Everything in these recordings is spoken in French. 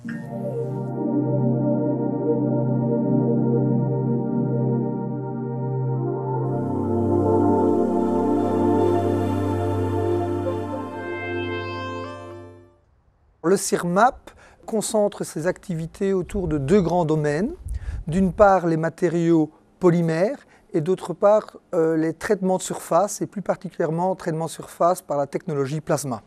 Le CIRMAP concentre ses activités autour de deux grands domaines. D'une part, les matériaux polymères et d'autre part, les traitements de surface et plus particulièrement traitements de surface par la technologie plasma.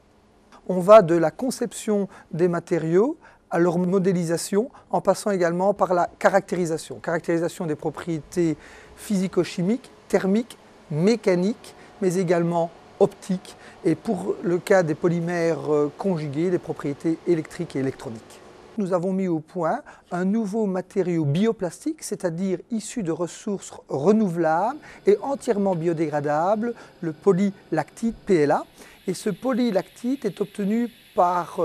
On va de la conception des matériaux à leur modélisation en passant également par la caractérisation. Caractérisation des propriétés physico-chimiques, thermiques, mécaniques, mais également optiques et pour le cas des polymères conjugués, des propriétés électriques et électroniques. Nous avons mis au point un nouveau matériau bioplastique, c'est-à-dire issu de ressources renouvelables et entièrement biodégradables, le polylactite PLA. Et ce polylactite est obtenu par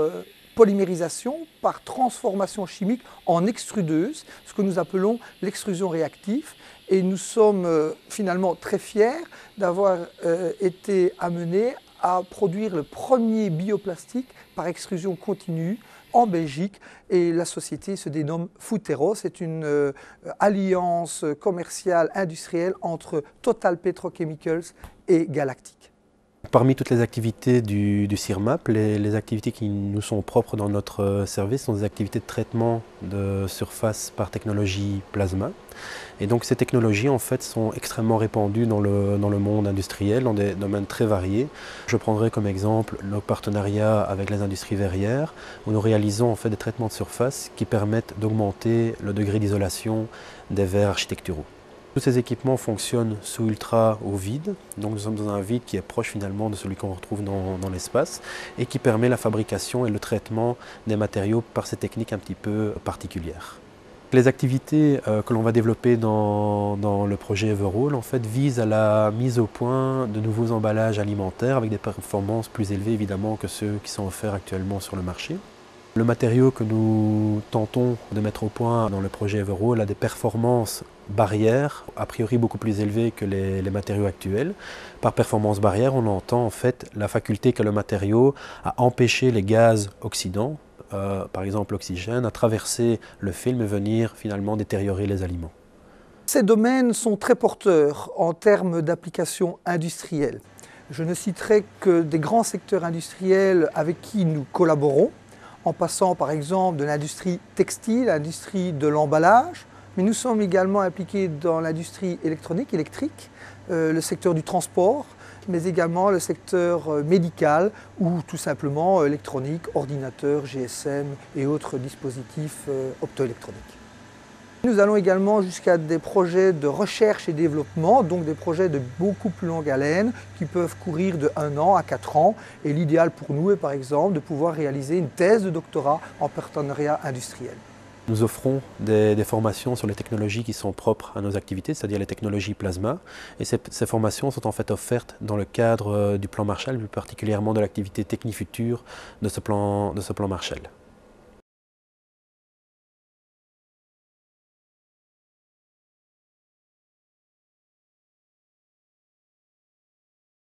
polymérisation, par transformation chimique en extrudeuse, ce que nous appelons l'extrusion réactive. Et nous sommes finalement très fiers d'avoir été amenés à produire le premier bioplastique par extrusion continue en Belgique et la société se dénomme Futero. C'est une alliance commerciale industrielle entre Total Petrochemicals et Galactic. Parmi toutes les activités du CIRMAP, les activités qui nous sont propres dans notre service sont des activités de traitement de surface par technologie plasma. Et donc ces technologies en fait sont extrêmement répandues dans le monde industriel, dans des domaines très variés. Je prendrai comme exemple nos partenariats avec les industries verrières, où nous réalisons en fait des traitements de surface qui permettent d'augmenter le degré d'isolation des verres architecturaux. Tous ces équipements fonctionnent sous ultra au vide, donc nous sommes dans un vide qui est proche finalement de celui qu'on retrouve dans l'espace et qui permet la fabrication et le traitement des matériaux par ces techniques un petit peu particulières. Les activités que l'on va développer dans le projet Everall en fait, visent à la mise au point de nouveaux emballages alimentaires avec des performances plus élevées évidemment que ceux qui sont offerts actuellement sur le marché. Le matériau que nous tentons de mettre au point dans le projet Everall a des performances barrières, a priori beaucoup plus élevées que les matériaux actuels. Par performance barrière, on entend en fait la faculté qu'a le matériau à empêcher les gaz oxydants, par exemple l'oxygène, à traverser le film et venir finalement détériorer les aliments. Ces domaines sont très porteurs en termes d'applications industrielles. Je ne citerai que des grands secteurs industriels avec qui nous collaborons, en passant par exemple de l'industrie textile, l'industrie de l'emballage, mais nous sommes également impliqués dans l'industrie électrique, le secteur du transport, mais également le secteur médical ou tout simplement électronique, ordinateur, GSM et autres dispositifs optoélectroniques. Nous allons également jusqu'à des projets de recherche et développement, donc des projets de beaucoup plus longue haleine qui peuvent courir de 1 an à 4 ans. Et l'idéal pour nous est par exemple de pouvoir réaliser une thèse de doctorat en partenariat industriel. Nous offrons des formations sur les technologies qui sont propres à nos activités, c'est-à-dire les technologies plasma. Et ces formations sont en fait offertes dans le cadre du plan Marshall, plus particulièrement de l'activité Technifuture de ce plan Marshall.